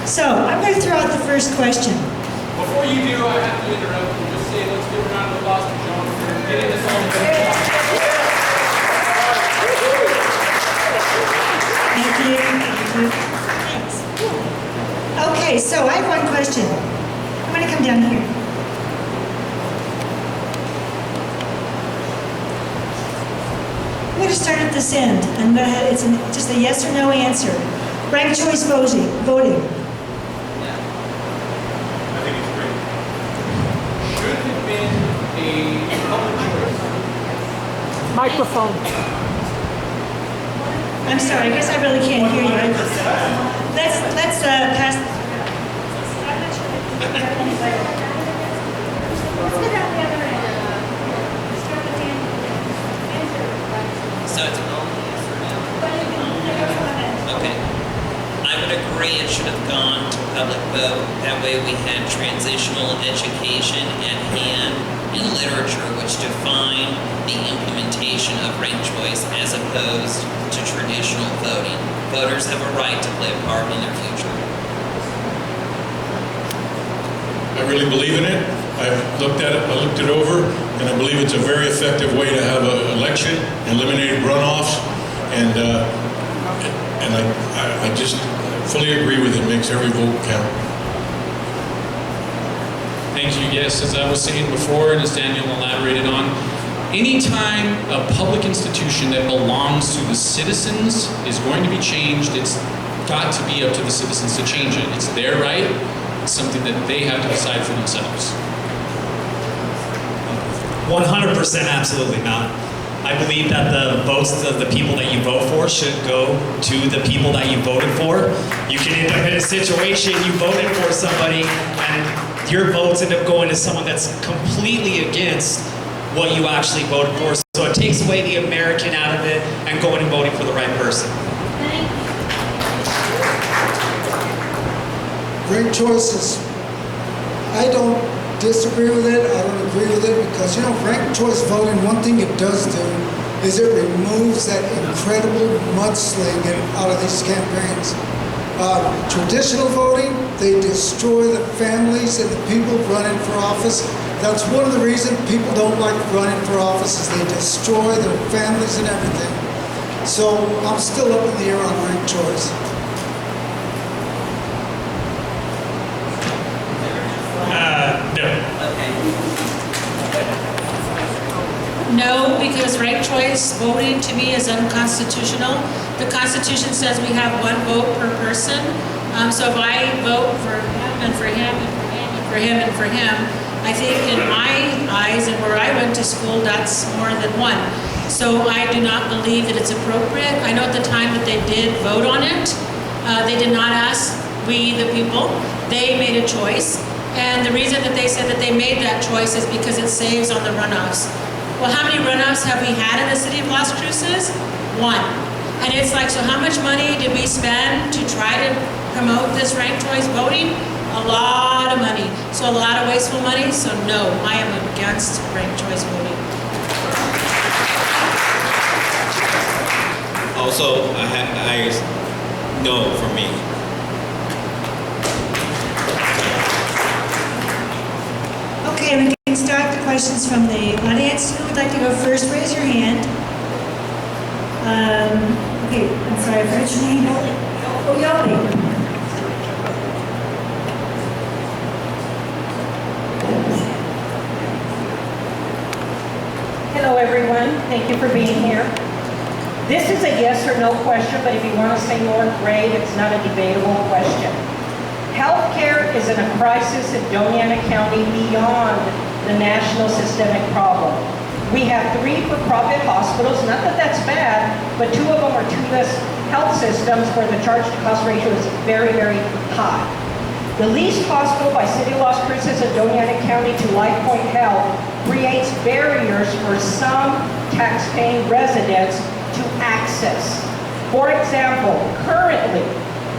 So, I'm going to throw out the first question. Before you do, I have to interrupt and just say let's give a round of applause to Joan for getting this all together. Thank you. Thanks. Okay, so I have one question. I'm going to come down here. I'm going to start at this end. It's just a yes or no answer. Ranked choice voting. I think it's great. Should have been a public choice. Microphone. I'm sorry, I guess I really can't hear you. Let's pass. So it's an only yes or no? Okay. I would agree it should have gone to public vote. That way we had transitional education at hand and literature which define the implementation of ranked choice as opposed to traditional voting. Voters have a right to play a part in their future. I really believe in it. I've looked at it, I looked it over, and I believe it's a very effective way to have an election, eliminate runoffs, and I just fully agree with it. Makes every vote count. Thank you. Yes, as I was saying before, and as Daniel elaborated on, anytime a public institution that belongs to the citizens is going to be changed, it's got to be up to the citizens to change it. It's their right. It's something that they have to decide for themselves. 100% absolutely not. I believe that the votes of the people that you vote for should go to the people that you voted for. You can end up in a situation you voted for somebody and your votes end up going to someone that's completely against what you actually voted for. So it takes away the American out of it and going and voting for the right person. Great choices. I don't disagree with it. I don't agree with it because, you know, ranked choice voting, one thing it does do is it removes that incredible mudslinging out of these campaigns. Traditional voting, they destroy the families and the people running for office. That's one of the reasons people don't like running for office is they destroy their families and everything. So I'm still up in the air on ranked choice. No. No, because ranked choice voting to me is unconstitutional. The Constitution says we have one vote per person. So if I vote for him and for him and for him and for him and for him, I think in my eyes and where I went to school, that's more than one. So I do not believe that it's appropriate. I know at the time that they did vote on it, they did not ask we, the people. They made a choice. And the reason that they said that they made that choice is because it saves on the runoffs. Well, how many runoffs have we had in the city of Las Cruces? One. And it's like, so how much money did we spend to try to promote this ranked choice voting? A lot of money. So a lot of wasteful money. So no, I am against ranked choice voting. Also, no for me. Okay, we can start the questions from the audience. Who would like to go first? Raise your hand. Okay, I'm sorry, what's your name? Oh, Yoli. Hello, everyone. Thank you for being here. This is a yes or no question, but if you want to say more, great. It's not a debatable question. Healthcare is in a crisis in Doña County beyond the national systemic problem. We have 3 for-profit hospitals, not that that's bad, but 2 of them are two-less health systems where the charge-to-cost ratio is very, very high. The leased hospital by City of Las Cruces and Doña County to LifePoint Health creates barriers for some tax-paying residents to access. For example, currently,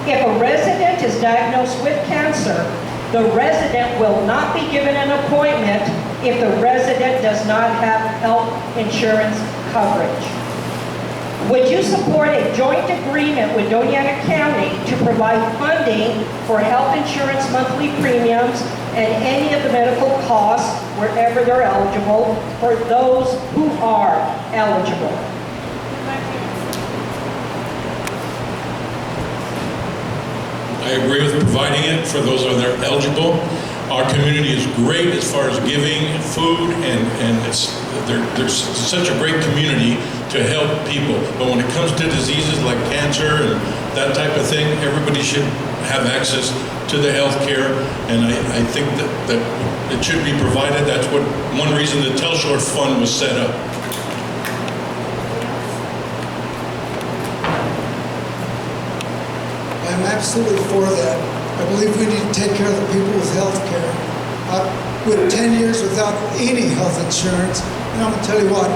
if a resident is diagnosed with cancer, the resident will not be given an appointment if the resident does not have health insurance coverage. Would you support a joint agreement with Doñana County to provide funding for health insurance monthly premiums and any of the medical costs wherever they're eligible for those who are eligible? I agree with providing it for those that are eligible. Our community is great as far as giving food, and there's such a great community to help people. But when it comes to diseases like cancer and that type of thing, everybody should have access to the health care, and I think that it should be provided. That's one reason the Telshore Fund was set up. I'm absolutely for that. I believe we need to take care of the people with health care. With 10 years without any health insurance, and I'm gonna tell you what,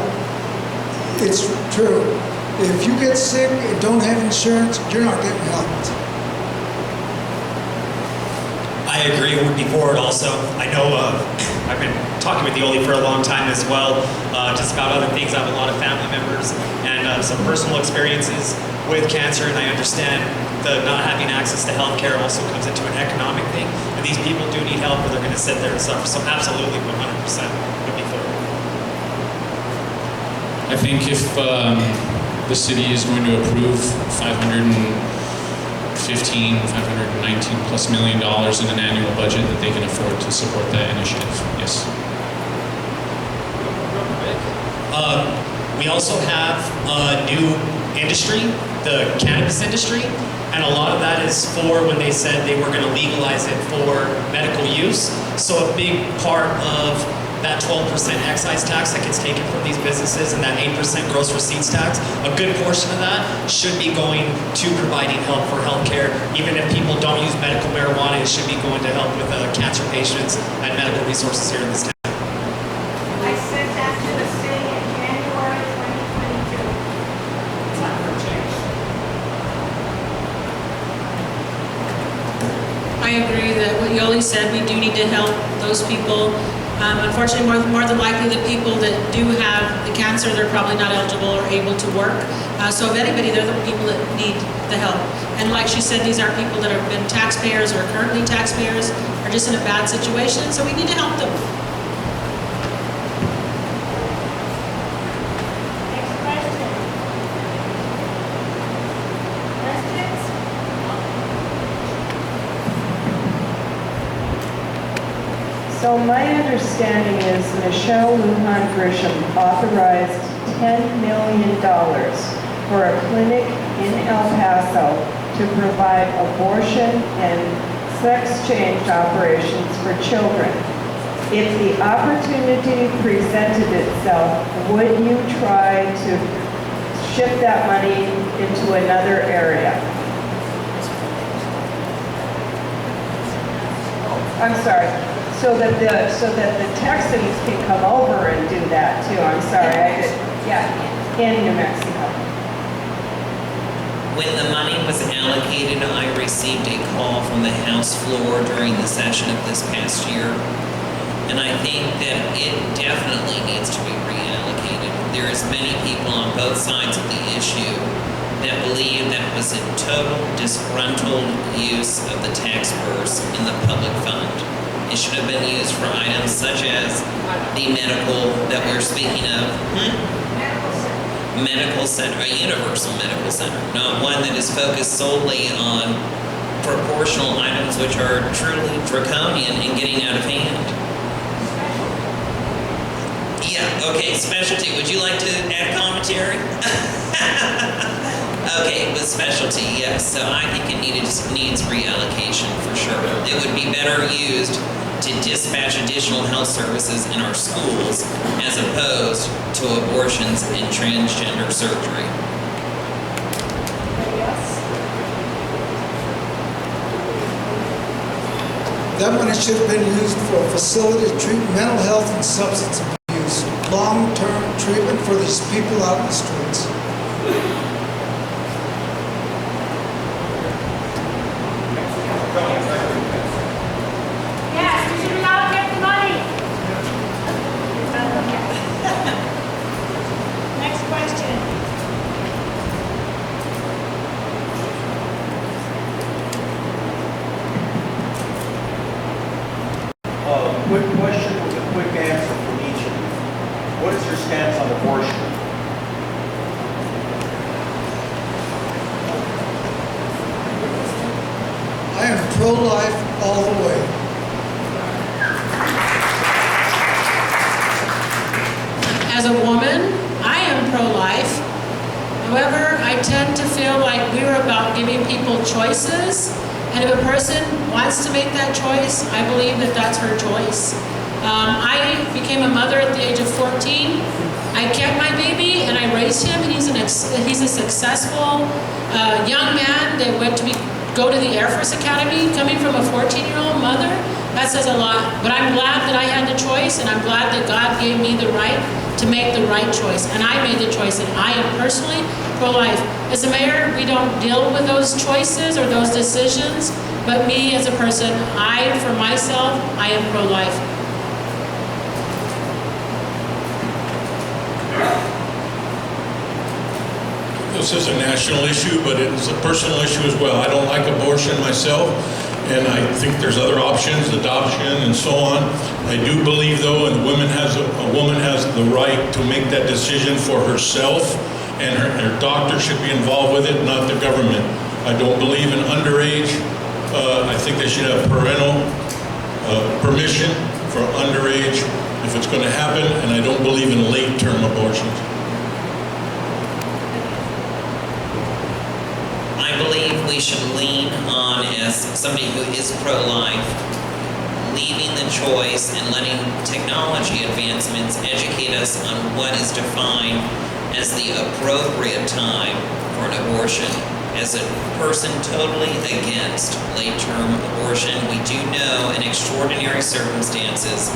it's true. If you get sick and don't have insurance, you're not getting helped. I agree and would be for it also. I know I've been talking with Yoli for a long time as well, just about other things. I have a lot of family members and some personal experiences with cancer, and I understand the not having access to health care also comes into an economic thing. And these people do need help or they're going to sit there and suffer. So absolutely 100% would be for it. I think if the city is going to approve $519 plus million in an annual budget, that they can afford to support that initiative. Yes. We also have a new industry, the cannabis industry, and a lot of that is for when they said they were going to legalize it for medical use. So a big part of that 12% excise tax that gets taken from these businesses and that 8% gross receipts tax, a good portion of that should be going to providing help for healthcare. Even if people don't use medical marijuana, it should be going to help with cancer patients and medical resources here in this town. I sent that to the city in January 2022. It's not for change. I agree that what Yoli said, we do need to help those people. Unfortunately, more than likely, the people that do have the cancer, they're probably not eligible or able to work. So if anybody, they're the people that need the help. And like she said, these are people that have been taxpayers or currently taxpayers, are just in a bad situation, so we need to help them. Next question. Questions? So my understanding is Michelle Lujan Grisham authorized $10 million for a clinic in El Paso to provide abortion and sex change operations for children. If the opportunity presented itself, would you try to shift that money into another area? I'm sorry. So that the Texans can come over and do that too. I'm sorry. In New Mexico. When the money was allocated, I received a call from the House floor during the session of this past year. And I think that it definitely needs to be reallocated. There is many people on both sides of the issue that believe that it was a total disgruntled use of the tax purse in the public fund. It should have been used for items such as the medical that we're speaking of. Medical center, a universal medical center, not one that is focused solely on proportional items which are truly draconian and getting out of hand. Yeah, okay, specialty. Would you like to add commentary? Okay, with specialty, yes. So I think it needs reallocation for sure. It would be better used to dispatch additional health services in our schools as opposed to abortions and transgender surgery. That money should have been used for a facility to treat mental health and substance abuse, long-term treatment for these people out in the streets. Yes, we should allocate the money. Next question. pro-life all the way. As a woman, I am pro-life. However, I tend to feel like we're about giving people choices, and if a person wants to make that choice, I believe that that's her choice. I became a mother at the age of 14. I kept my baby and I raised him, and he's a successful young man that went to go to the Air Force Academy, coming from a 14-year-old mother. That says a lot. But I'm glad that I had the choice, and I'm glad that God gave me the right to make the right choice. And I made the choice, and I am personally pro-life. As a mayor, we don't deal with those choices or those decisions, but me as a person, for myself, I am pro-life. This is a national issue, but it's a personal issue as well. I don't like abortion myself, and I think there's other options, adoption and so on. I do believe, though, and a woman has the right to make that decision for herself, and her doctor should be involved with it, not the government. I don't believe in underage. I think they should have parental permission for underage if it's going to happen, and I don't believe in late-term abortions. I believe we should lean on, as somebody who is pro-life, leaving the choice and letting technology advancements educate us on what is defined as the appropriate time for an abortion. As a person totally against late-term abortion, we do know in extraordinary circumstances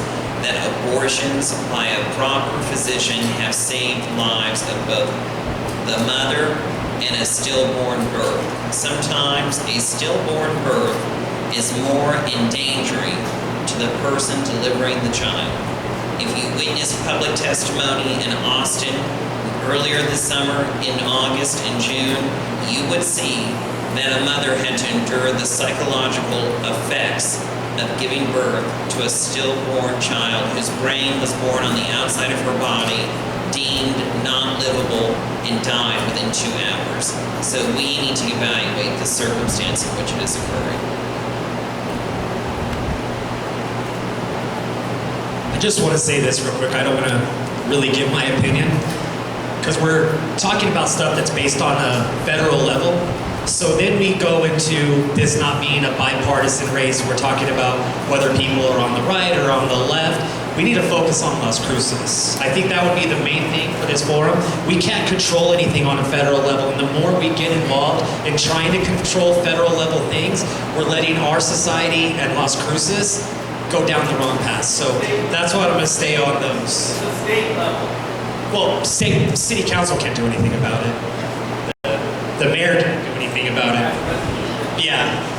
that abortions by a proper physician have saved lives of both the mother and a stillborn birth. Sometimes a stillborn birth is more endangering to the person delivering the child. If you witnessed public testimony in Austin earlier this summer, in August and June, you would see that a mother had to endure the psychological effects of giving birth to a stillborn child whose brain was born on the outside of her body, deemed not livable, and died within 2 hours. So we need to evaluate the circumstance in which it is occurring. I just want to say this real quick. I don't want to really give my opinion, because we're talking about stuff that's based on a federal level. So then we go into this not being a bipartisan race. We're talking about whether people are on the right or on the left. We need to focus on Las Cruces. I think that would be the main thing for this forum. We can't control anything on a federal level, and the more we get involved in trying to control federal level things, we're letting our society and Las Cruces go down the wrong path. So that's why I'm going to stay on those. The state level. Well, city council can't do anything about it. The mayor can't do anything about it. Yeah.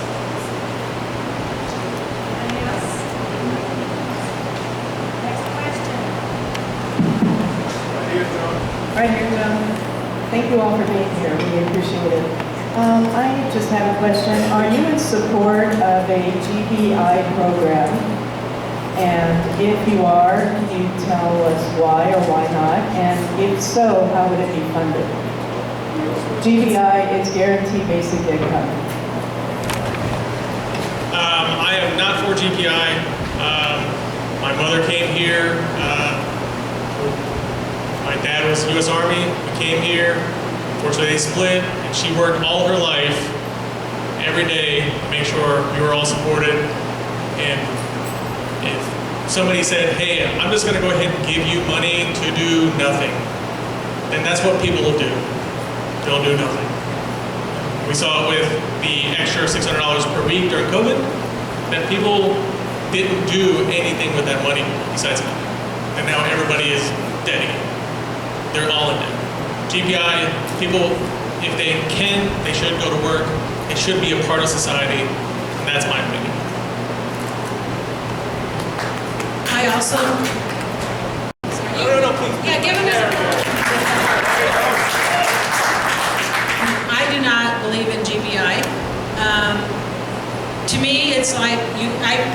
Right here, John. Thank you all for being here. We appreciate it. I just have a question. Are you in support of a GBI program? And if you are, can you tell us why or why not? And if so, how would it be funded? GBI is Guaranteed Basic Income. I am not for GPI. My mother came here. My dad was U.S. Army. We came here. Unfortunately, they split, and she worked all her life, every day, to make sure we were all supported. And if somebody said, "Hey, I'm just going to go ahead and give you money to do nothing," then that's what people will do. They'll do nothing. We saw it with the extra $600 per week during COVID, that people didn't do anything with that money besides money. And now everybody is dead again. They're all in debt. GPI, people, if they can, they should go to work. It should be a part of society, and that's my opinion. I also... No, please. Yeah, give him I do not believe in GBI. To me, it's like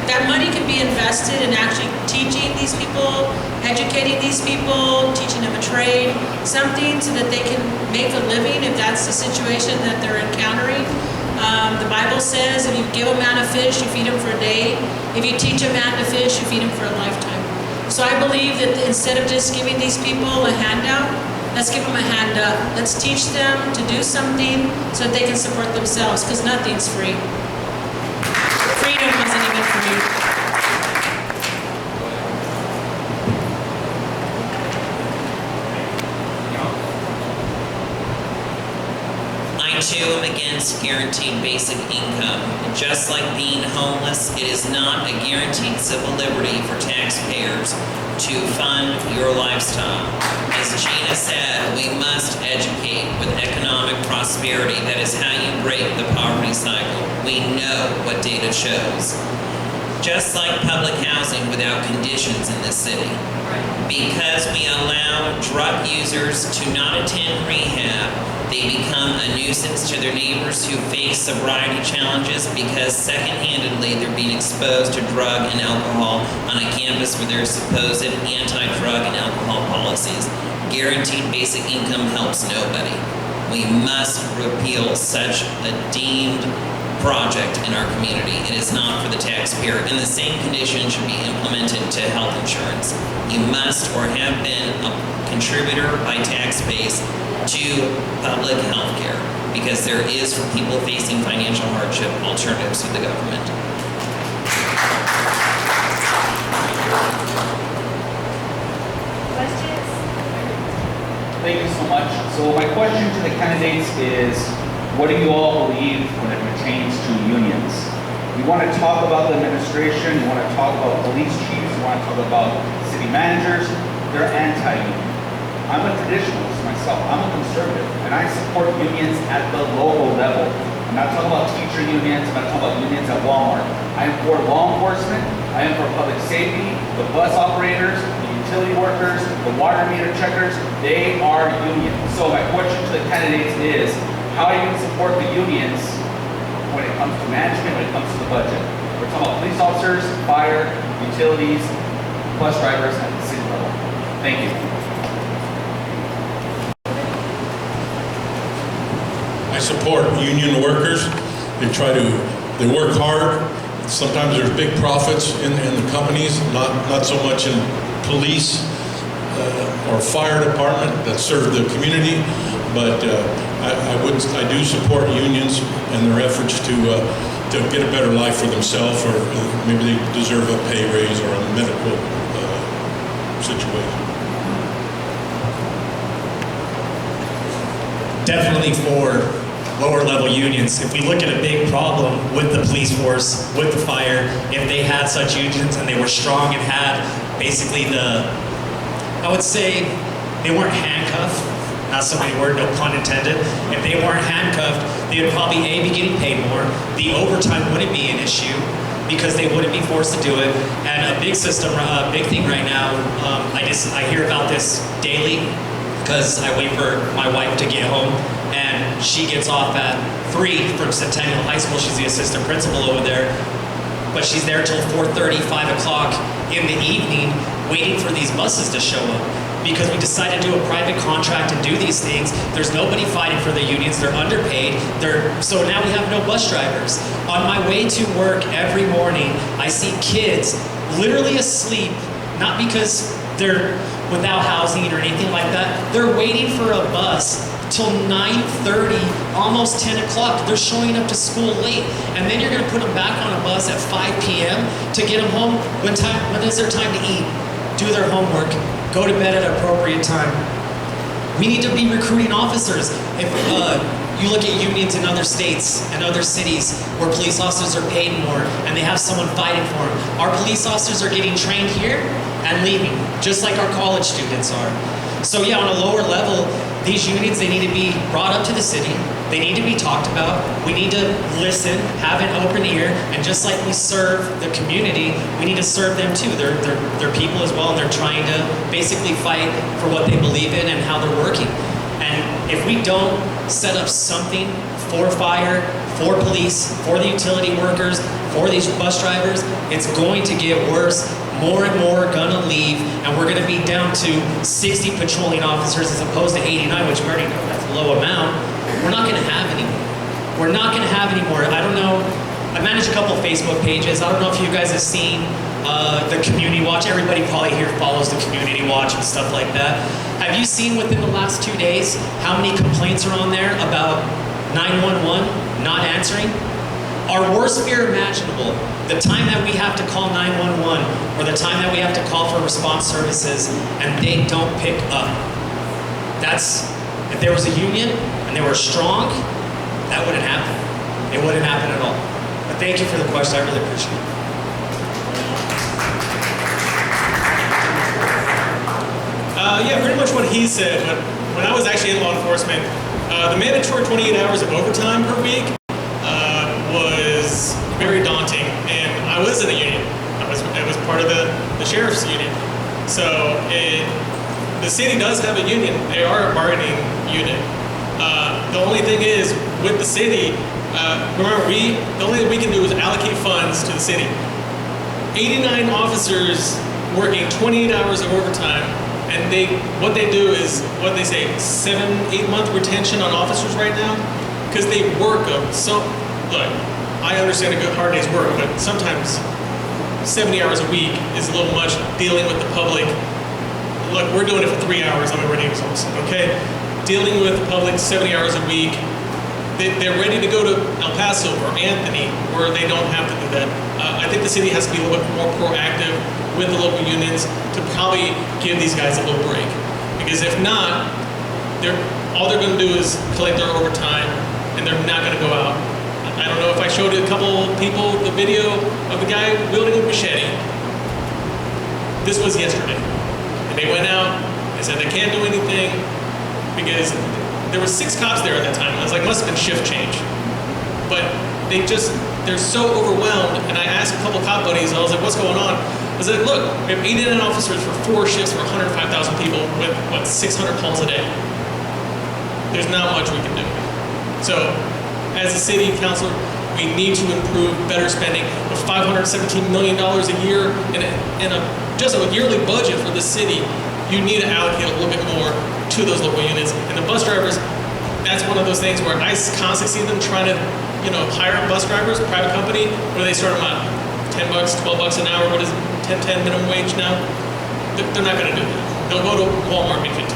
that money can be invested in actually teaching these people, educating these people, teaching them a trade, something so that they can make a living if that's the situation that they're encountering. The Bible says if you give a man a fish, you feed him for a day. If you teach a man to fish, you feed him for a lifetime. So I believe that instead of just giving these people a handout, let's give them a hand up. Let's teach them to do something so that they can support themselves, because nothing's free. Freedom wasn't even free. I too am against guaranteed basic income. Just like being homeless, it is not a guaranteed civil liberty for taxpayers to fund your lifestyle. As Gina said, we must educate with economic prosperity. That is how you break the poverty cycle. We know what data shows. Just like public housing without conditions in this city. Because we allow drug users to not attend rehab, they become a nuisance to their neighbors who face sobriety challenges because second-handedly they're being exposed to drug and alcohol on a campus where there's supposed anti-drug and alcohol policies. Guaranteed basic income helps nobody. We must repeal such a deemed project in our community. It is not for the taxpayer, and the same conditions should be implemented to health insurance. You must or have been a contributor by tax base to public health care, because there is, for people facing financial hardship, alternatives to the government. Questions? Thank you so much. So my question to the candidates is, what do you all believe when it pertains to unions? You want to talk about the administration, you want to talk about police chiefs, you want to talk about city managers, they're anti-union. I'm a traditionalist myself, I'm a conservative, and I support unions at the local level. I'm not talking about teacher unions, I'm not talking about unions at Walmart. I am for law enforcement, I am for public safety, the bus operators, the utility workers, the water meter checkers, they are unions. So my question to the candidates is, how are you going to support the unions when it comes to management, when it comes to the budget? We're talking about police officers, fire, utilities, bus drivers at the city level. Thank you. I support union workers. They work hard. Sometimes there's big profits in the companies, not so much in police or fire department that serve the community, but I do support unions and their efforts to get a better life for themselves, or maybe they deserve a pay raise or a medical situation. Definitely for lower level unions. If we look at a big problem with the police force, with the fire, if they had such unions and they were strong and had basically I would say they weren't handcuffed, not so many words, no pun intended. If they weren't handcuffed, they would probably be getting paid more. The overtime wouldn't be an issue because they wouldn't be forced to do it. And a big thing right now, I hear about this daily because I wait for my wife to get home, and she gets off at 3 from Centennial High School. She's the assistant principal over there, but she's there till 4:30, 5 o'clock in the evening waiting for these buses to show up. Because we decided to do a private contract and do these things, there's nobody fighting for the unions, they're underpaid, so now we have no bus drivers. On my way to work every morning, I see kids literally asleep, not because they're without housing or anything like that, they're waiting for a bus till 9:30, almost 10 o'clock. They're showing up to school late, and then you're gonna put them back on a bus at 5 p.m. to get them home when is their time to eat, do their homework, go to bed at an appropriate time. We need to be recruiting officers. If you look at unions in other states and other cities where police officers are paid more and they have someone fighting for them, our police officers are getting trained here and leaving, just like our college students are. So yeah, on a lower level, these unions, they need to be brought up to the city. They need to be talked about. We need to listen, have an open ear, and just like we serve the community, we need to serve them too. They're people as well, and they're trying to basically fight for what they believe in and how they're working. And if we don't set up something for fire, for police, for the utility workers, for these bus drivers, it's going to get worse. More and more are gonna leave, and we're gonna be down to 60 patrolling officers as opposed to 89, which we already know that's a low amount. We're not gonna have any more. We're not gonna have have anymore. I don't know. I manage a couple of Facebook pages. I don't know if you guys have seen the community watch. Everybody probably here follows the community watch and stuff like that. Have you seen within the last 2 days how many complaints are on there about 911 not answering? Our worst fear imaginable, the time that we have to call 911 or the time that we have to call for response services and they don't pick up. If there was a union and they were strong, that wouldn't happen. It wouldn't happen at all. But thank you for the question, I really appreciate it. Yeah, pretty much what he said, but when I was actually in law enforcement, the mandatory 28 hours of overtime per week was very daunting, and I was in a union. I was part of the sheriff's union. So the city does have a union. They are a bargaining unit. The only thing is, with the city, remember, the only thing we can do is allocate funds to the city. 89 officers working 28 hours of overtime, and what they do is, what they say, 7-8 month retention on officers right now, because they work look, I understand a good hard day's work, but sometimes 70 hours a week is a little much dealing with the public. Look, we're doing it for 3 hours, I'm a readiness officer, okay? Dealing with the public 70 hours a week, they're ready to go to El Paso or Anthony, where they don't have to do that. I think the city has to be a little bit more proactive with the local unions to probably give these guys a little break. Because if not, all they're going to do is collect their overtime, and they're not going to go out. I don't know if I showed a couple people the video of the guy wielding a machete. This was yesterday. And they went out, they said they can't do anything because there were 6 cops there at that time. I was like, must have been shift change. But they're so overwhelmed, and I asked a couple cop buddies, and I was like, what's going on? I was like, look, we have 89 officers for 4 shifts for 105,000 people with, 600 calls a day. There's not much we can do. So, as a city council, we need to improve better spending. With $517 million a year in just a yearly budget for the city, you need to allocate a little bit more to those local units. And the bus drivers, that's one of those things where I constantly see them trying to, hire bus drivers, private company, where they start them out $10, $12 an hour. What is it, 10 minimum wage now? They're not going to do that. They'll go to Walmart and make $15.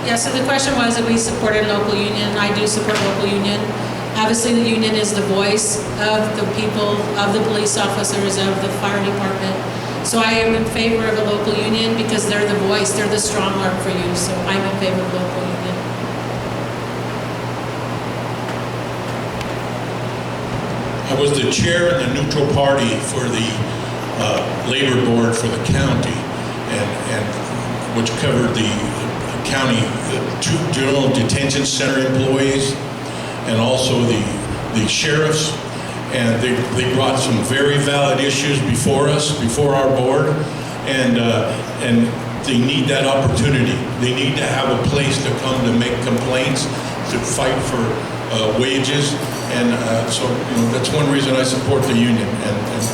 Yeah, so the question was if we supported local union. I do support local union. Obviously, the union is the voice of the people, of the police officers, of the fire department. So I am in favor of a local union because they're the voice, they're the strong arm for you. So I'm in favor of local union. I was the chair in the neutral party for the labor board for the county, and which covered the county, the general detention center employees, and also the sheriffs. And they brought some very valid issues before us, before our board, and they need that opportunity. They need to have a place to come to make complaints, to fight for wages, and so that's one reason I support the union. This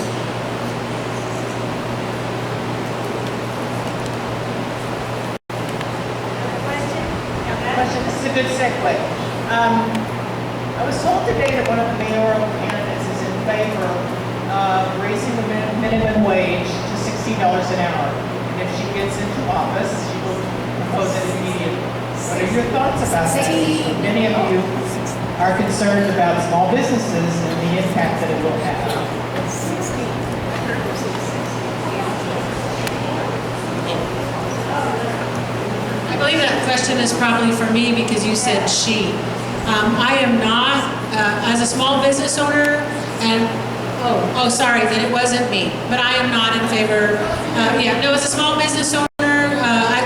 is a good segue. I was told today that one of the mayoral candidates is in favor of raising the minimum wage to $60 an hour. And if she gets into office, she will propose it immediately. What are your thoughts about that? Many of you are concerned about small businesses and the impact that it will have. I believe that question is probably for me because you said she. I am not, as a small business owner, and, sorry, then it wasn't me, but I am not in favor, as a small business owner,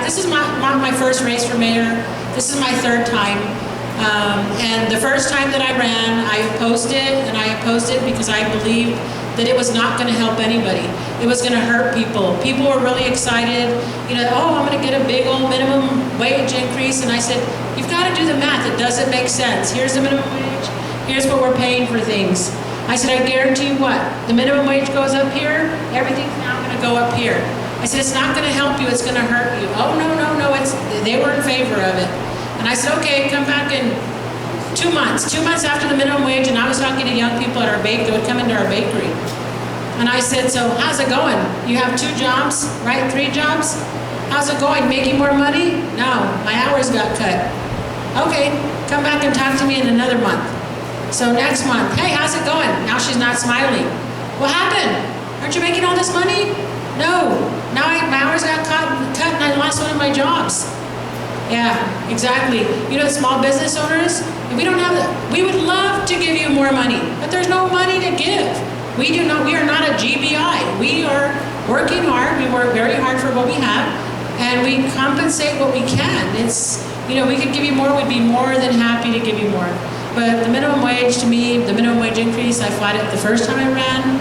this is my first race for mayor, this is my 3rd time, and the first time that I ran, I opposed it, and I opposed it because I believed that it was not going to help anybody. It was going to hurt people. People were really excited, I'm going to get a big old minimum wage increase. And I said, you've got to do the math. It doesn't make sense. Here's the minimum wage. Here's what we're paying for things. I said, I guarantee you what, the minimum wage goes up here, everything's now going to go up here. I said, it's not going to help you, it's going to hurt you. Oh, no, they were in favor of it. And I said, okay, come back in 2 months. 2 months after the minimum wage, and I was talking to young people at our that would come into our bakery. And I said, so how's it going? You have 2 jobs, right? 3 jobs? How's it going? Making more money? No, my hours got cut. Okay, come back and talk to me in another month. So next month, hey, how's it going? Now she's not smiling. What happened? Aren't you making all this money? No, now my hours got cut and I lost one of my jobs. Yeah, exactly. You know, small business owners, we don't have that. We would love to give you more money, but there's no money to give. We are not a GBI. We are working hard. We work very hard for what we have, and we compensate what we can. It's, you know, we could give you more. We'd be more than happy to give you more. But the minimum wage, to me, the minimum wage increase, I fought it the first time I ran,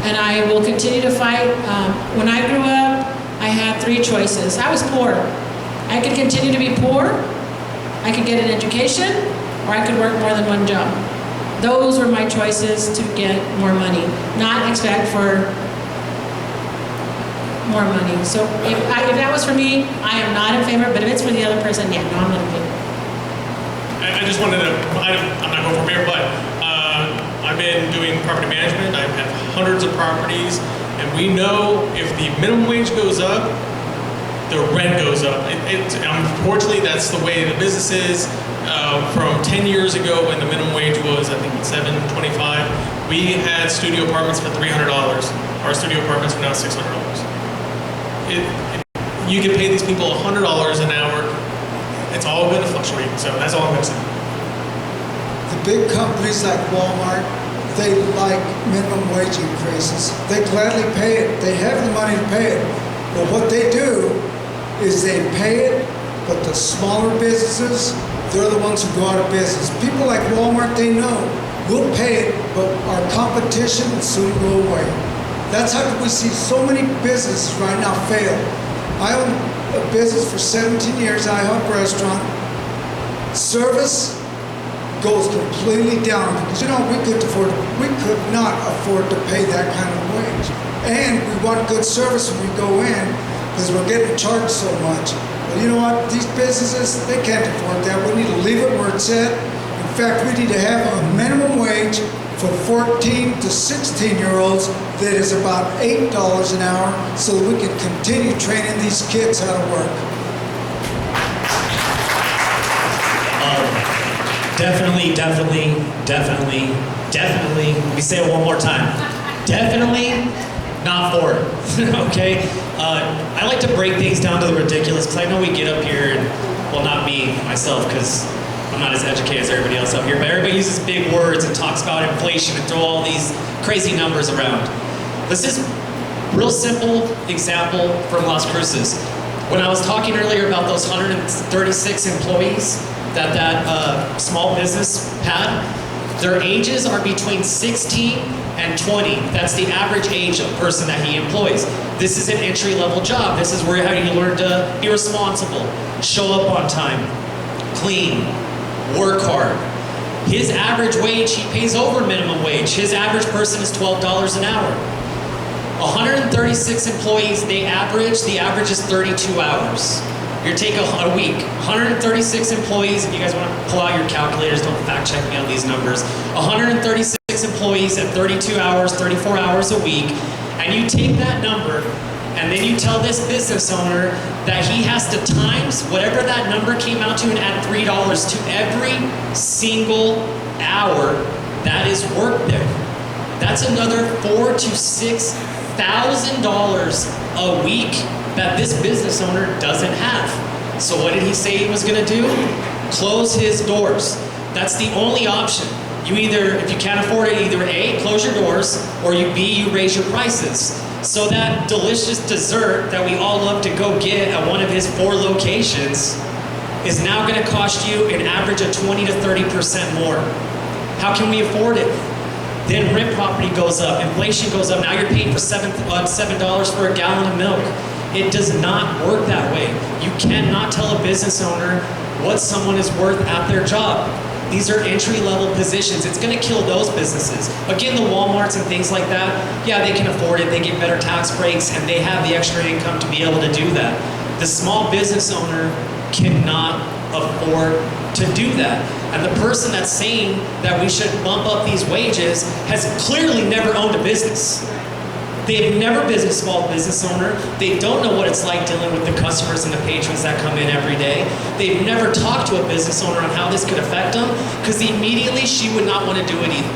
and I will continue to fight. When I grew up, I had 3 choices. I was poor. I could continue to be poor, I could get an education, or I could work more than 1 job. Those were my choices to get more money, not expect for more money. So if that was for me, I am not in favor, but if it's for the other person, yeah, no, I'm not in favor. I just wanted to, I'm not going for mayor, but I've been doing property management. I have hundreds of properties, and we know if the minimum wage goes up, the rent goes up. Unfortunately, that's the way the business is. From 10 years ago, when the minimum wage was, I think, $7.25, we had studio apartments for $300. Our studio apartments are now $600. You can pay these people $100 an hour. It's all going to fluctuate. So that's all I'm going to say. The big companies like Walmart, they like minimum wage increases. They gladly pay it. They have the money to pay it. But what they do is they pay it, but the smaller businesses, they're the ones who go out of business. People like Walmart, they know, we'll pay it, but our competition will soon go away. That's how we see so many businesses right now fail. I own a business for 17 years, IHOP restaurant. Service goes completely down because, you know, we could not afford to pay that kind of wage. And we want good service when we go in, because we're getting charged so much. But you know what? These businesses, they can't afford that. We need to leave it where it's at. In fact, we need to have a minimum wage for 14 to 16-year-olds that is about $8 an hour so that we can continue training these kids how to work. Definitely. Let me say it one more time. Definitely not for it. Okay? I like to break things down to the ridiculous, because I know we get up here and, well, not me, myself, because I'm not as educated as everybody else up here, but everybody uses big words and talks about inflation and throw all these crazy numbers around. This is a real simple example from Las Cruces. When I was talking earlier about those 136 employees that small business had, their ages are between 16 and 20. That's the average age of person that he employs. This is an entry-level job. This is where how you learn to be responsible, show up on time, clean, work hard. His average wage, he pays over minimum wage. His average person is $12 an hour. 136 employees, the average is 32 hours. Your take a week, 136 employees. If you guys want to pull out your calculators, don't fact check me on these numbers. 136 employees at 32 hours, 34 hours a week, and you take that number, and then you tell this business owner that he has to times whatever that number came out to and add $3 to every single hour that is worked there. That's another $4,000 to $6,000 a week that this business owner doesn't have. So what did he say he was going to do? Close his doors. That's the only option. You either, if you can't afford it, either A, close your doors, or B, you raise your prices. So that delicious dessert that we all love to go get at one of his 4 locations is now going to cost you an average of 20 to 30% more. How can we afford it? Then rent property goes up, inflation goes up. Now you're paying for $7 for a gallon of milk. It does not work that way. You cannot tell a business owner what someone is worth at their job. These are entry-level positions. It's going to kill those businesses. Again, the Walmarts and things like that, yeah, they can afford it. They get better tax breaks, and they have the extra income to be able to do that. The small business owner cannot afford to do that. And the person that's saying that we should bump up these wages has clearly never owned a business. They've never been a small business owner. They don't know what it's like dealing with the customers and the patrons that come in every day. They've never talked to a business owner on how this could affect them, because immediately she would not want to do it either.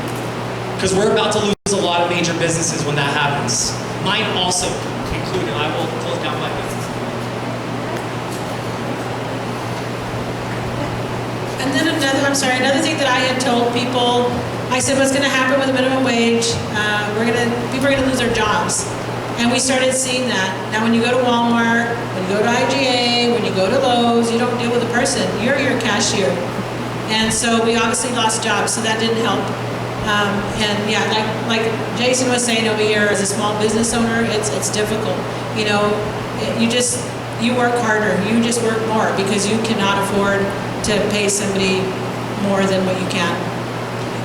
Because we're about to lose a lot of major businesses when that happens. Mine also included. I will close down my business. And then another thing that I had told people, I said what's going to happen with the minimum wage, people are going to lose their jobs. And we started seeing that. Now when you go to Walmart, when you go to IGA, when you go to Lowe's, you don't deal with a person, you're your cashier. And so we obviously lost jobs, so that didn't help. And yeah, like Jason was saying over here, as a small business owner, it's difficult. You know, you work harder, you just work more because you cannot afford to pay somebody more than what you can.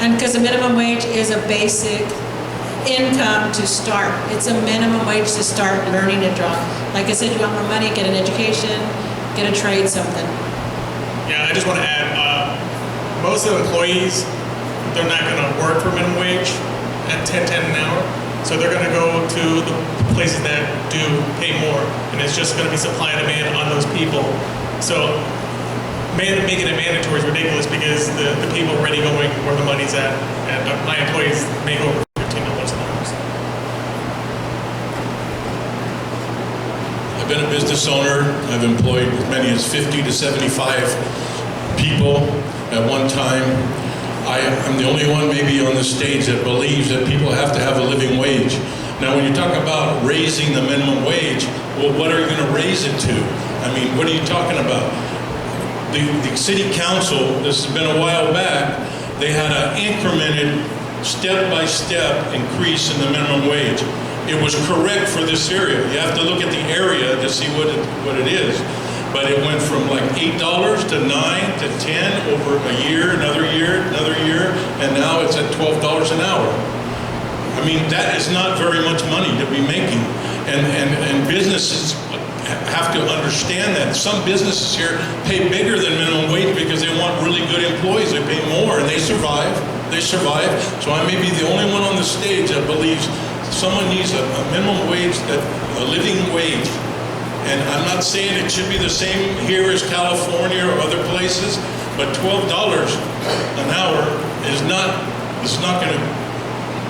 And because the minimum wage is a basic income to start. It's a minimum wage to start learning a job. Like I said, you want more money, get an education, get a trade, something. Yeah, I just want to add, most of the employees, they're not going to work for minimum wage at $10.10 an hour. So they're going to go to the places that do pay more, and it's just going to be supply and demand on those people. So making it mandatory is ridiculous because the people already going where the money's at, and my employees make over $15 an hour. I've been a business owner. I've employed as many as 50 to 75 people at one time. I'm the only one maybe on the stage that believes that people have to have a living wage. Now, when you talk about raising the minimum wage, well, what are you going to raise it to? I mean, what are you talking about? The city council, this has been a while back, they had an incremented step-by-step increase in the minimum wage. It was correct for this area. You have to look at the area to see what it is. But it went from like $8 to $9 to $10 over a year, another year, and now it's at $12 an hour. I mean, that is not very much money to be making. And businesses have to understand that. Some businesses here pay bigger than minimum wage because they want really good employees. They pay more and they survive. So I may be the only one on the stage that believes someone needs a minimum wage, a living wage. And I'm not saying it should be the same here as California or other places, but $12 an hour is not going to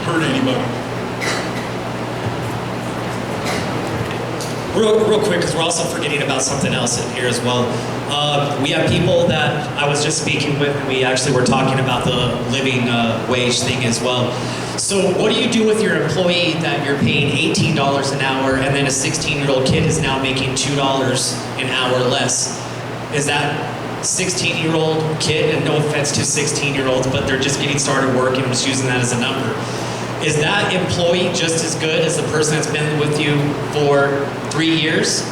hurt anybody. Real quick, because we're also forgetting about something else in here as well. We have people that I was just speaking with, and we actually were talking about the living wage thing as well. So what do you do with your employee that you're paying $18 an hour, and then a 16-year-old kid is now making $2 an hour less? Is that 16-year-old kid, and no offense to 16-year-olds, but they're just getting started working, I'm just using that as a number. Is that employee just as good as the person that's been with you for 3 years?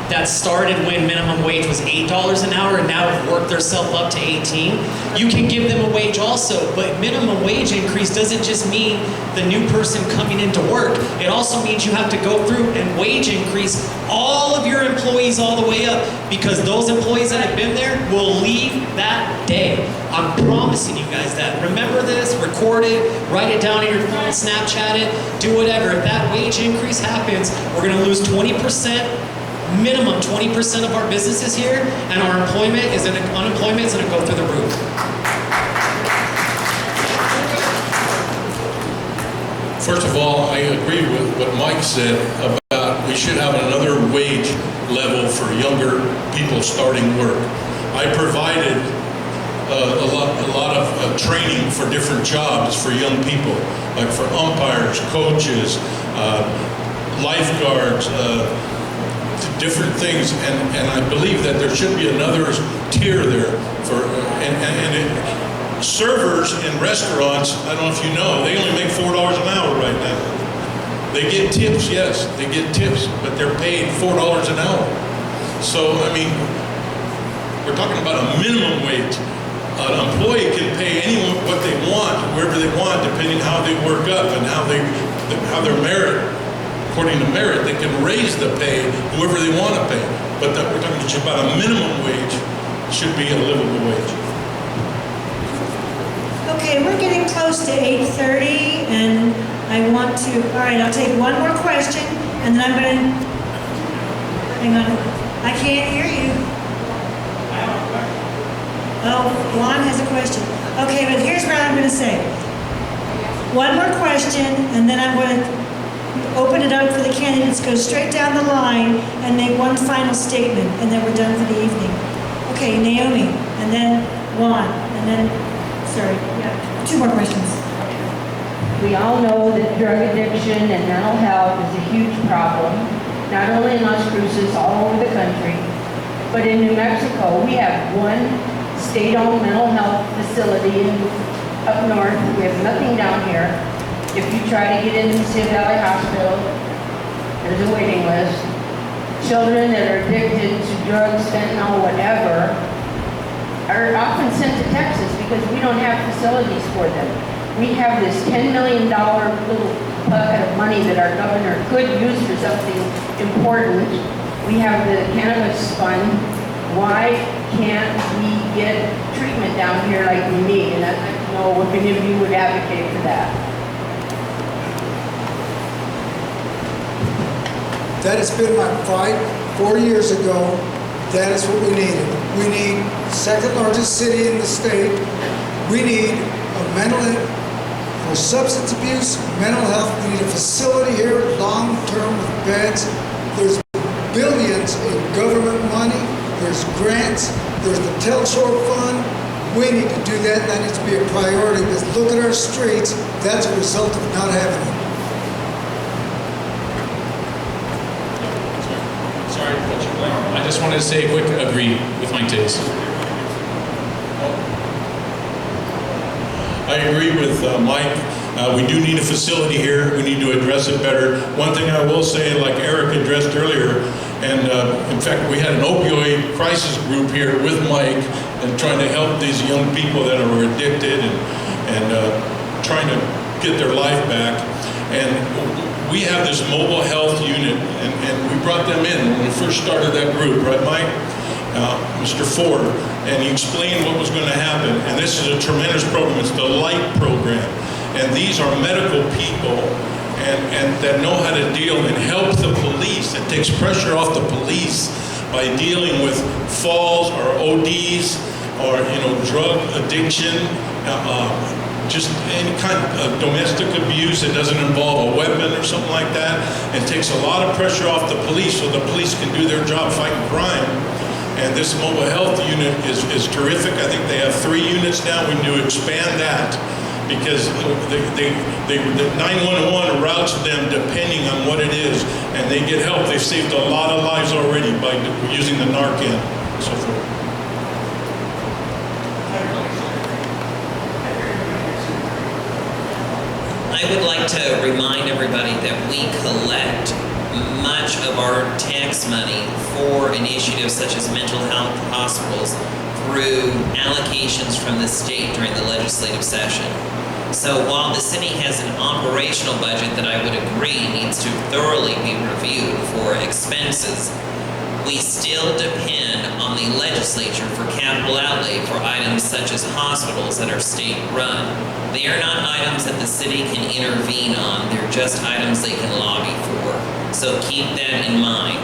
That started when minimum wage was $8 an hour and now have worked themselves up to 18. You can give them a wage also, but minimum wage increase doesn't just mean the new person coming into work. It also means you have to go through and wage increase all of your employees all the way up, because those employees that have been there will leave that day. I'm promising you guys that. Remember this, record it, write it down in your phone, Snapchat it, do whatever. If that wage increase happens, we're gonna lose 20%, minimum 20% of our businesses here, and our unemployment is gonna go through the roof. First of all, I agree with what Mike said about we should have another wage level for younger people starting work. I provided a lot of training for different jobs for young people, like for umpires, coaches, lifeguards, different things, and I believe that there should be another tier there for servers in restaurants. I don't know if you know, they only make $4 an hour right now. They get tips, yes, they get tips, but they're paid $4 an hour. So I mean, we're talking about a minimum wage. An employee can pay anyone what they want, wherever they want, depending how they work up and how their merit. According to merit, they can raise the pay whoever they want to pay. But we're talking about a minimum wage should be a livable wage. Okay, we're getting close to 8:30, and I want to, all right, I'll take one more question, and then I'm gonna, hang on, I can't hear you. Oh, Juan has a question. Okay, but here's what I'm gonna say. One more question, and then I'm gonna open it up for the candidates, go straight down the line, and make one final statement, and then we're done for the evening. Okay, Naomi, and then Juan, and then, sorry, yeah, 2 more questions. We all know that drug addiction and mental health is a huge problem, not only in Las Cruces, all over the country, but in New Mexico, we have one state-owned mental health facility up north. We have nothing down here. If you try to get into Sept Valley Hospital, there's a waiting list. Children that are addicted to drugs, fentanyl, whatever, are often sent to Texas because we don't have facilities for them. We have this $10 million little bucket of money that our governor could use for something important. We have the cannabis fund. Why can't we get treatment down here like we need? And I don't know if any of you would advocate for that. That has been my fight 4 years ago. That is what we needed. We need second largest city in the state. We need a for substance abuse, mental health. We need a facility here, long-term with beds. There's billions in government money. There's grants. There's the Telshore Fund. We need to do that. That needs to be a priority because look at our streets. That's a result of not having it. Sorry to cut you off. I just wanted to say a quick agree with Mike Tays. I agree with Mike. We do need a facility here. We need to address it better. One thing I will say, like Eric addressed earlier, and in fact, we had an opioid crisis group here with Mike and trying to help these young people that are addicted and trying to get their life back. And we have this mobile health unit, and we brought them in when we first started that group, right, Mike? Mr. Ford, and he explained what was going to happen. And this is a tremendous program. It's the LIGHT program. And these are medical people and that know how to deal and help the police. It takes pressure off the police by dealing with falls or ODs or, drug addiction, just any kind of domestic abuse that doesn't involve a weapon or something like that. It takes a lot of pressure off the police so the police can do their job fighting crime. And this mobile health unit is terrific. I think they have 3 units now. We need to expand that because the 911 routes them depending on what it is, and they get help. They've saved a lot of lives already by using the Narcan and so forth. I would like to remind everybody that we collect much of our tax money for initiatives such as mental health hospitals through allocations from the state during the legislative session. So while the city has an operational budget that I would agree needs to thoroughly be reviewed for expenses, we still depend on the legislature for capital outlay for items such as hospitals that are state-run. They are not items that the city can intervene on. They're just items they can lobby for. So keep that in mind.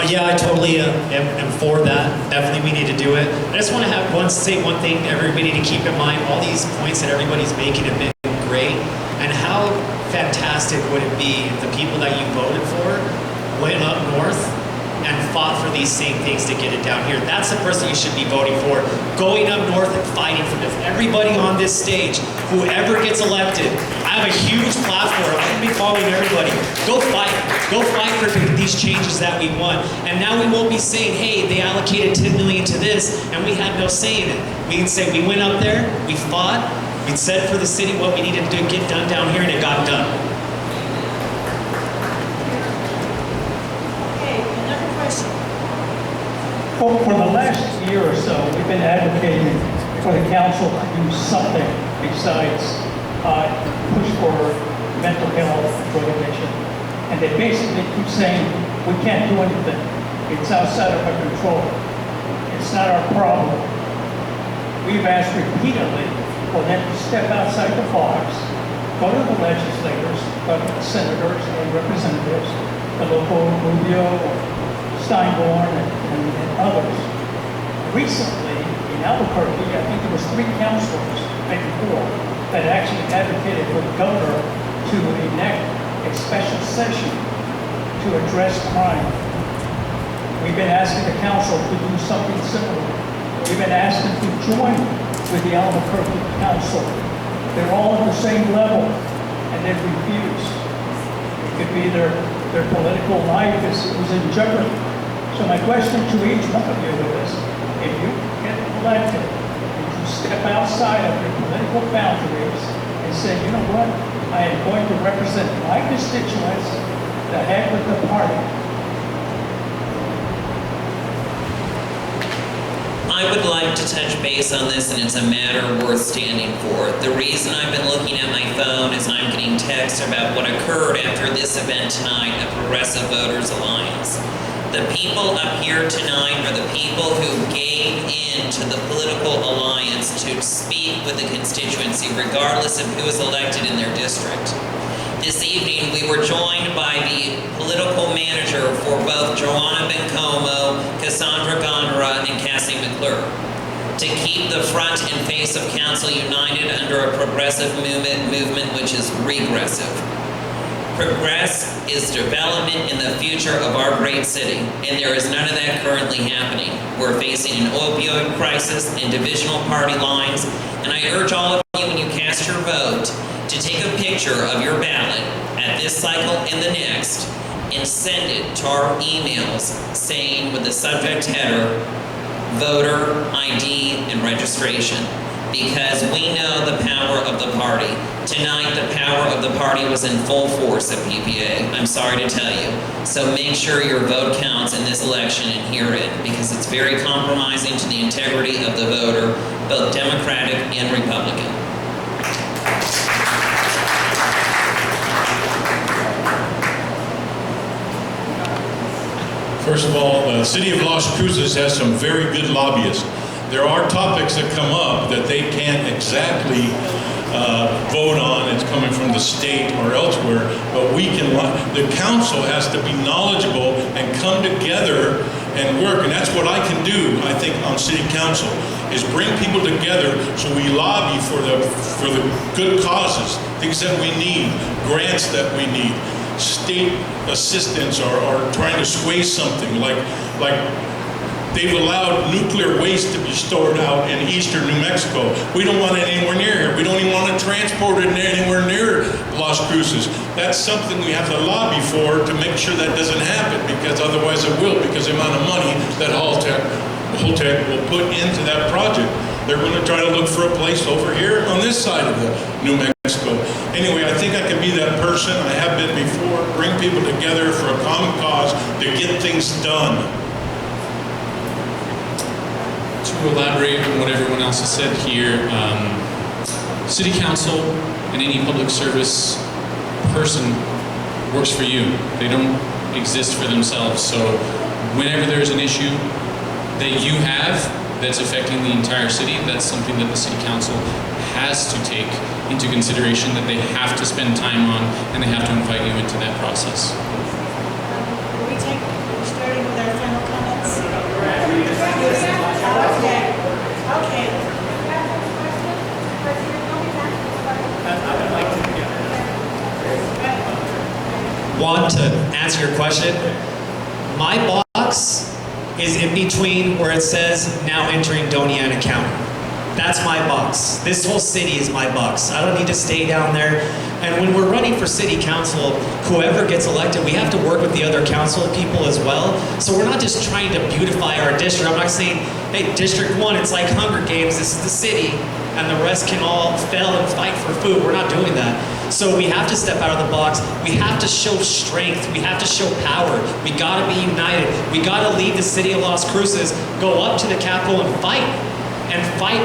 Yeah, I totally am for that. Definitely we need to do it. I just want to say one thing everybody to keep in mind. All these points that everybody's making have been great. And how fantastic would it be if the people that you voted for went up north and fought for these same things to get it down here? That's the person you should be voting for. Going up north and fighting for this. Everybody on this stage, whoever gets elected, I have a huge platform. I'm going to be following everybody. Go fight. Go fight for these changes that we want. And now we won't be saying, hey, they allocated $10 million to this, and we had no say in it. We can say we went up there, we fought, we said for the city what we needed to get done down here, and it got done. Okay, another question. For the last year or so, we've been advocating for the council to do something besides push for mental health, drug addiction. And they basically keep saying, we can't do anything. It's outside of our control. It's not our problem. We've asked repeatedly for them to step outside the box, go to the legislators, go to the senators and representatives, the local Rubio, Steinborn, and others. Recently, in Albuquerque, I think there was 3 councilors, maybe 4, that actually advocated for the governor to enact a special session to address crime. We've been asking the council to do something similar. We've been asking to join with the Albuquerque Council. They're all at the same level, and they've refused. It could be their political life was in jeopardy. So my question to each one of you is, if you get elected, would you step outside of your political boundaries and say, you know what, I am going to represent my constituents, the heck with the party. I would like to touch base on this, and it's a matter worth standing for. The reason I've been looking at my phone is I'm getting texts about what occurred after this event tonight at Progressive Voters Alliance. The people up here tonight are the people who gave in to the political alliance to speak with the constituency, regardless of who is elected in their district. This evening, we were joined by the political manager for both Joanna Bencomo, Cassandra Gondra, and Cassie McClure, to keep the front and face of council united under a progressive movement which is regressive. Progress is development in the future of our great city, and there is none of that currently happening. We're facing an opioid crisis and divisional party lines, and I urge all of you, when you cast your vote, to take a picture of your ballot at this cycle and the next and send it to our emails saying with the subject header, voter ID and registration, because we know the power of the party. Tonight, the power of the party was in full force at PPA, I'm sorry to tell you. So make sure your vote counts in this election and hear it, because it's very compromising to the integrity of the voter, both Democratic and Republican. First of all, the city of Las Cruces has some very good lobbyists. There are topics that come up that they can't exactly vote on. It's coming from the state or elsewhere, but the council has to be knowledgeable and come together and work, and that's what I can do, I think, on city council, is bring people together so we lobby for the good causes, things that we need, grants that we need, state assistance or trying to sway something like they've allowed nuclear waste to be stored out in eastern New Mexico. We don't want it anywhere near here. We don't even want to transport it anywhere near Las Cruces. That's something we have to lobby for to make sure that doesn't happen, because otherwise it will, because the amount of money that Holtec will put into that project. They're going to try to look for a place over here on this side of the New Mexico. Anyway, I think I can be that person. I have been before. Bring people together for a common cause to get things done. To elaborate on what everyone else has said here, City Council and any public service person works for you. They don't exist for themselves. So whenever there's an issue that you have that's affecting the entire city, that's something that the City Council has to take into consideration, that they have to spend time on, and they have to invite you into that process. We're starting with our final comments. Okay. One, to answer your question, my box is in between where it says now entering Doniana County. That's my box. This whole city is my box. I don't need to stay down there. And when we're running for city council, whoever gets elected, we have to work with the other council people as well. So we're not just trying to beautify our district. I'm not saying, hey, District 1, it's like Hunger Games, this is the city, and the rest can all fail and fight for food. We're not doing that. So we have to step out of the box. We have to show strength. We have to show power. We gotta be united. We gotta leave the city of Las Cruces, go up to the Capitol and fight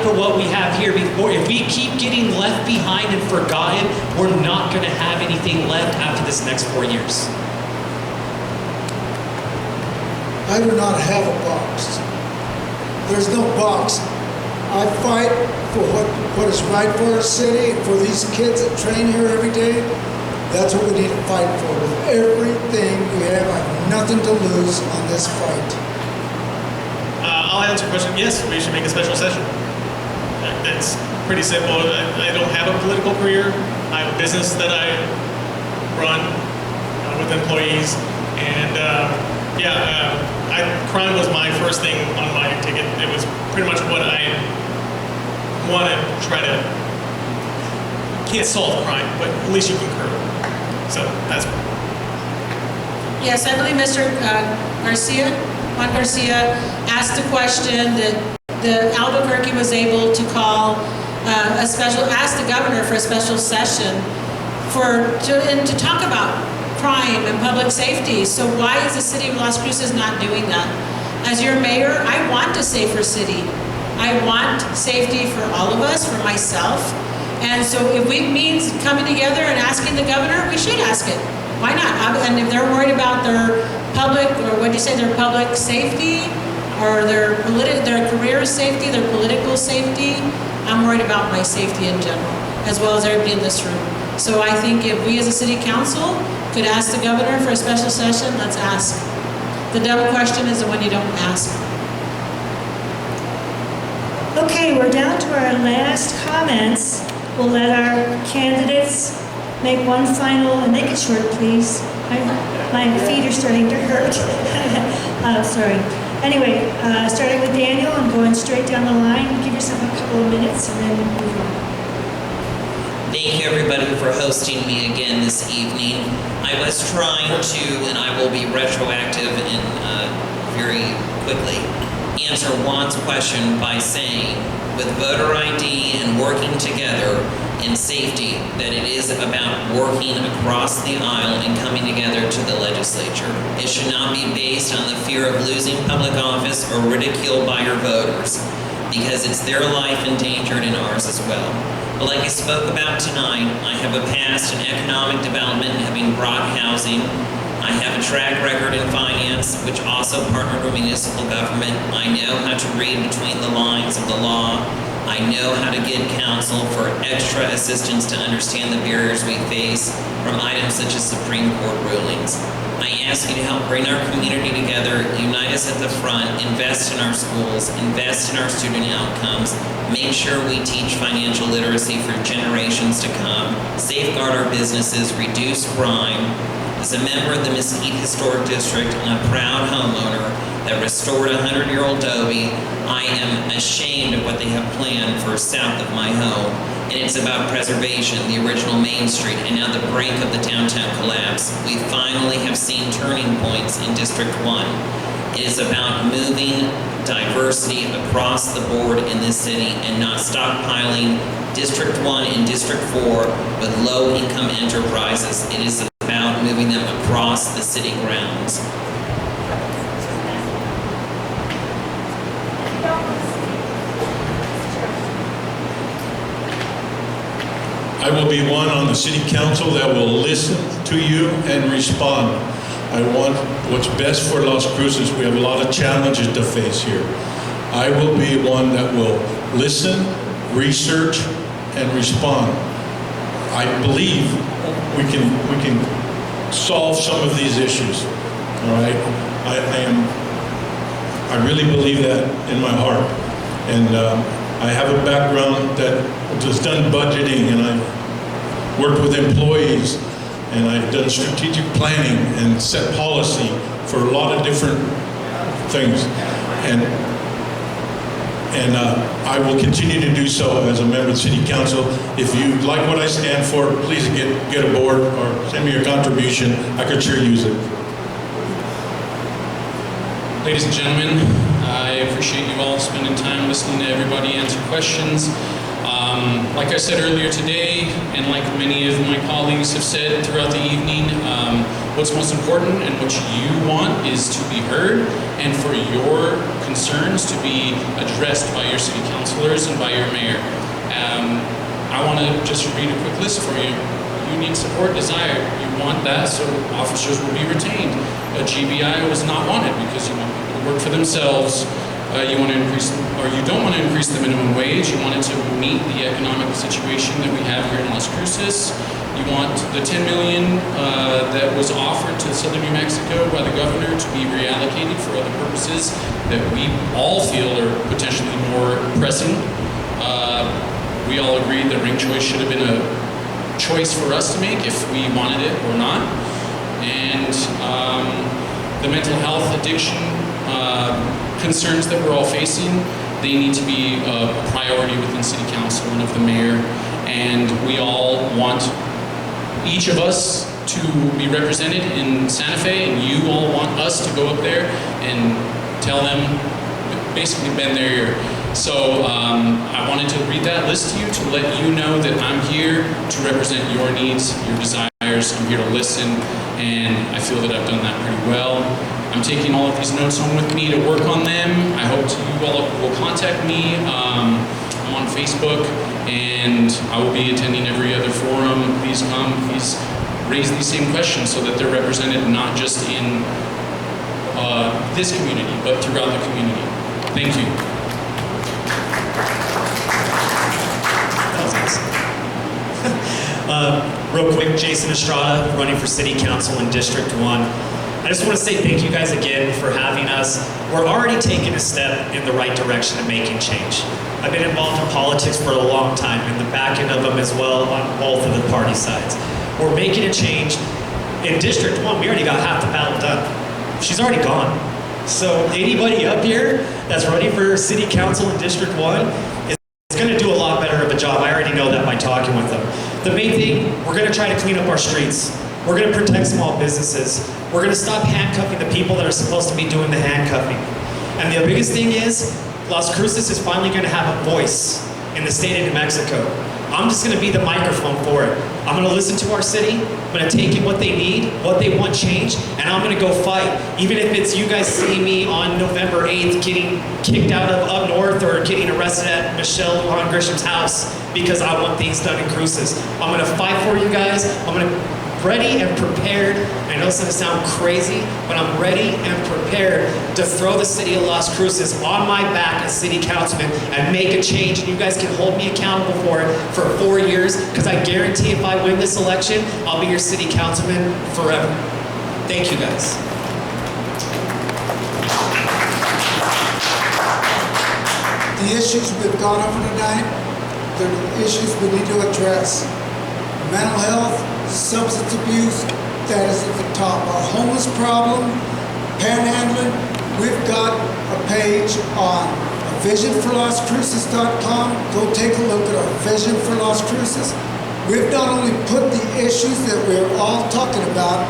for what we have here. If we keep getting left behind and forgotten, we're not gonna have anything left after this next 4 years. I do not have a box. there's no box. I fight for what is right for our city and for these kids that train here every day. That's what we need to fight for. With everything we have, I have nothing to lose on this fight. I'll answer your question. Yes, we should make a special session. It's pretty simple. I don't have a political career. I have a business that I run with employees, and crime was my first thing on my ticket. It was pretty much what I want to try to. Can't solve crime, but at least you can curb it. So that's. Yes, I believe Mr. Juan Garcia asked a question that the Albuquerque was able to call ask the governor for a special session to talk about crime and public safety. So why is the city of Las Cruces not doing that? As your mayor, I want a safer city. I want safety for all of us, for myself. And so if it means coming together and asking the governor, we should ask it. Why not? And if they're worried about their public, or what do you say, their public safety, or their career safety, their political safety, I'm worried about my safety in general, as well as everybody in this room. So I think if we as a city council could ask the governor for a special session, let's ask. The dumb question is the one you don't ask. Okay, we're down to our last comments. We'll let our candidates make one final, and make it short, please. My feet are starting to hurt. Sorry. Anyway, starting with Daniel and going straight down the line. Give yourself a couple of minutes and then move on. Thank you everybody for hosting me again this evening. I was trying to, and I will be retroactive and very quickly, answer Juan's question by saying, with voter ID and working together in safety, that it is about working across the aisle and coming together to the legislature. It should not be based on the fear of losing public office or ridicule by your voters, because it's their life endangered and ours as well. But like I spoke about tonight, I have a past in economic development, having brought housing. I have a track record in finance, which also partnered with municipal government. I know how to read between the lines of the law. I know how to get counsel for extra assistance to understand the barriers we face from items such as Supreme Court rulings. I ask you to help bring our community together, unite us at the front, invest in our schools, invest in our student outcomes, make sure we teach financial literacy for generations to come, safeguard our businesses, reduce crime. As a member of the Mesquite Historic District and a proud homeowner that restored a 100-year-old Dobie, I am ashamed of what they have planned for south of my home. And it's about preservation, the original Main Street, and now the brink of the downtown collapse. We finally have seen turning points in District 1. It is about moving diversity across the board in this city and not stockpiling District 1 and District 4 with low-income enterprises. It is about moving them across the city grounds. I will be one on the city council that will listen to you and respond. I want what's best for Las Cruces. We have a lot of challenges to face here. I will be one that will listen, research, and respond. I believe we can solve some of these issues. All right, I really believe that in my heart, and I have a background that has done budgeting, and I've worked with employees, and I've done strategic planning and set policy for a lot of different things, and I will continue to do so as a member of the City Council. If you like what I stand for, please get aboard or send me your contribution. I could sure use it. Ladies and gentlemen, I appreciate you all spending time listening to everybody answer questions. Like I said earlier today, and like many of my colleagues have said throughout the evening, what's most important and what you want is to be heard and for your concerns to be addressed by your city councilors and by your mayor. I want to just read a quick list for you. Union support desired. You want that so officers will be retained. A GBI was not wanted because people work for themselves. You want to increase, or you don't want to increase the minimum wage. You want it to meet the economic situation that we have here in Las Cruces. You want the $10 million that was offered to Southern New Mexico by the governor to be reallocated for other purposes that we all feel are potentially more pressing. We all agreed that ranked choice should have been a choice for us to make if we wanted it or not. And the mental health addiction concerns that we're all facing, they need to be a priority within City Council and of the mayor. And we all want each of us to be represented in Santa Fe, and you all want us to go up there and tell them, basically bend their ear. So I wanted to read that list to you to let you know that I'm here to represent your needs, your desires. I'm here to listen, and I feel that I've done that pretty well. I'm taking all of these notes home with me to work on them. I hope you all will contact me. I'm on Facebook, and I will be attending every other forum. Please come, please raise these same questions so that they're represented not just in this community, but throughout the community. Thank you. Real quick, Jason Estrada, running for City Council in District 1. I just want to say thank you guys again for having us. We're already taking a step in the right direction of making change. I've been involved in politics for a long time, and the back end of them as well on both of the party sides. We're making a change. In District 1, we already got half the battle done. She's already gone. So anybody up here that's running for City Council in District 1 is going to do a lot better of a job. I already know that by talking with them. The main thing, we're going to try to clean up our streets. We're going to protect small businesses. We're going to stop handcuffing the people that are supposed to be doing the handcuffing. And the biggest thing is, Las Cruces is finally going to have a voice in the state of New Mexico. I'm just going to be the microphone for it. I'm going to listen to our city. I'm going to take in what they need, what they want changed, and I'm going to go fight. Even if it's you guys seeing me on November 8th getting kicked out of up north or getting arrested at Michelle Lujan Grisham's house because I want things done in Cruces. I'm going to fight for you guys. I'm going to ready and prepared. I know it's going to sound crazy, but I'm ready and prepared to throw the city of Las Cruces on my back as city councilman and make a change. And you guys can hold me accountable for it for 4 years, because I guarantee if I win this election, I'll be your city councilman forever. Thank you guys. The issues we've gone over tonight, they're the issues we need to address. Mental health, substance abuse, that is at the top. Our homeless problem, panhandling, we've got a page on visionforlascruces.com. Go take a look at our Vision for Las Cruces. We've not only put the issues that we're all talking about,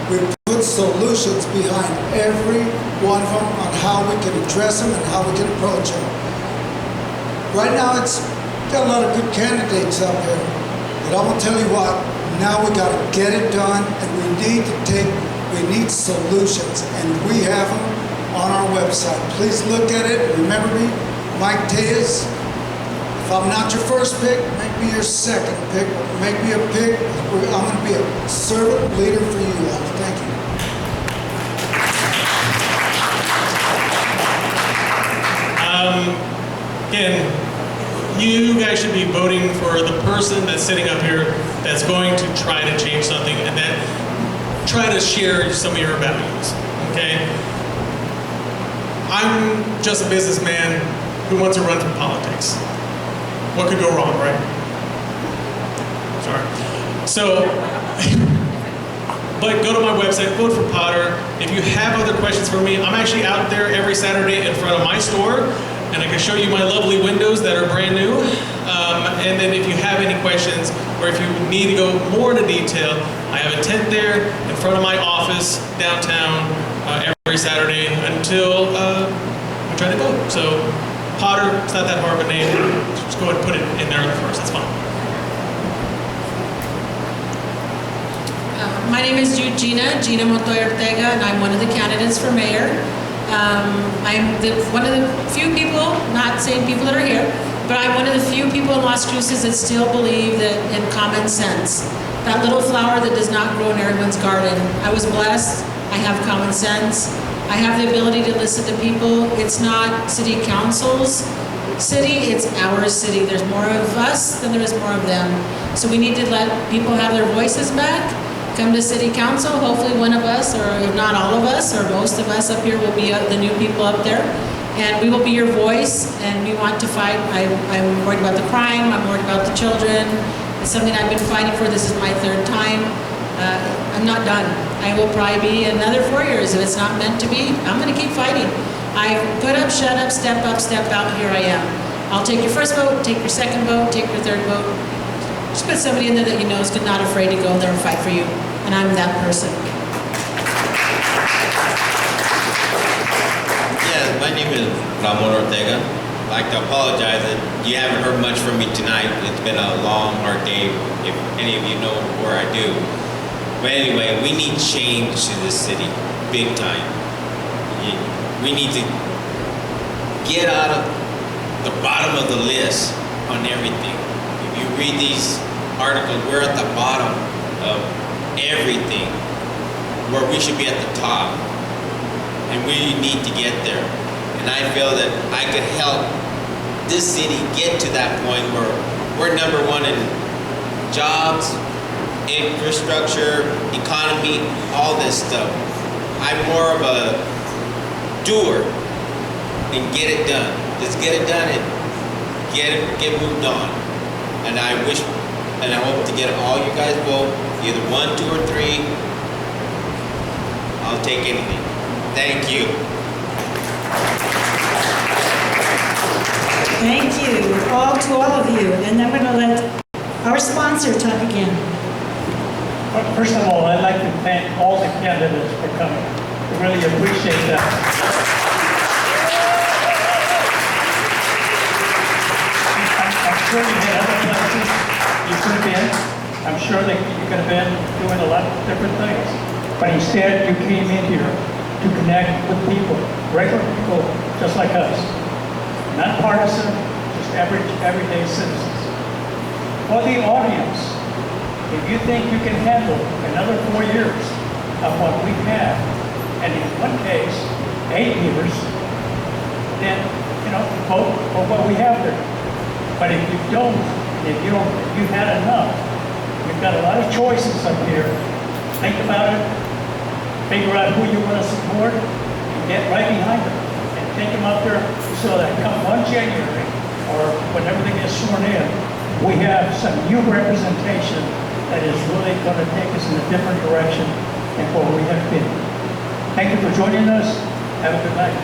we've put solutions behind every one of them on how we can address them and how we can approach them. Right now, it's got a lot of good candidates out there, but I'm gonna tell you what, now we got to get it done, and we need solutions, and we have them on our website. Please look at it. Remember me, Mike Tejas. If I'm not your first pick, make me your second pick. Make me a pick. I'm going to be a servant leader for you all. Thank you. Again, you guys should be voting for the person that's sitting up here that's going to try to change something and then try to share some of your values, okay? I'm just a businessman who wants to run for politics. What could go wrong, right? Sorry. So, but go to my website, vote for Potter. If you have other questions for me, I'm actually out there every Saturday in front of my store, and I can show you my lovely windows that are brand new. And then if you have any questions, or if you need to go more into detail, I have a tent there in front of my office downtown every Saturday until we try to vote. So Potter, it's not that hard of a name. Just go ahead and put it in there first, that's fine. My name is Gina Montoya Ortega, and I'm one of the candidates for mayor. I'm one of the few people, not saying people that are here, but I'm one of the few people in Las Cruces that still believe that in common sense. That little flower that does not grow in everyone's garden. I was blessed. I have common sense. I have the ability to listen to people. It's not city council's city, it's our city. There's more of us than there is more of them. So we need to let people have their voices back. Come to city council, hopefully one of us, or if not all of us, or most of us up here will be the new people up there. And we will be your voice, and we want to fight. I'm worried about the crime, I'm worried about the children. It's something I've been fighting for. This is my 3rd time. I'm not done. I will probably be another 4 years. If it's not meant to be, I'm gonna keep fighting. I put up, shut up, step out, here I am. I'll take your first vote, take your second vote, take your third vote. Just put somebody in there that you know is not afraid to go in there and fight for you. And I'm that person. Yeah, my name is Ramon Ortega. I'd like to apologize that you haven't heard much from me tonight. It's been a long, hard day, if any of you know where I do. But anyway, we need change to this city, big time. We need to get out of the bottom of the list on everything. If you read these articles, we're at the bottom of everything, where we should be at the top. And we need to get there. And I feel that I could help this city get to that point where we're number 1 in jobs, infrastructure, economy, all this stuff. I'm more of a doer and get it done. Just get it done and get moved on. And I wish, and I hope to get all you guys vote, either 1, 2, or 3. I'll take anything. Thank you. Thank you, to all of you. And I'm going to let our sponsor talk again. First of all, I'd like to thank all the candidates for coming. I really appreciate that. I'm sure you had other places you could have been. I'm sure that you could have been doing a lot of different things. But instead, you came in here to connect with people, regular people just like us. Not partisan, just everyday citizens. For the audience, if you think you can handle another 4 years of what we have, and in one case, 8 years, then, vote for what we have there. But if you don't, if you've had enough, we've got a lot of choices up here. Think about it, figure out who you want to support, and get right behind them. And take them up there so that come 1 January, or whenever they get sworn in, we have some new representation that is really going to take us in a different direction than what we have been. Thank you for joining us. Have a good night.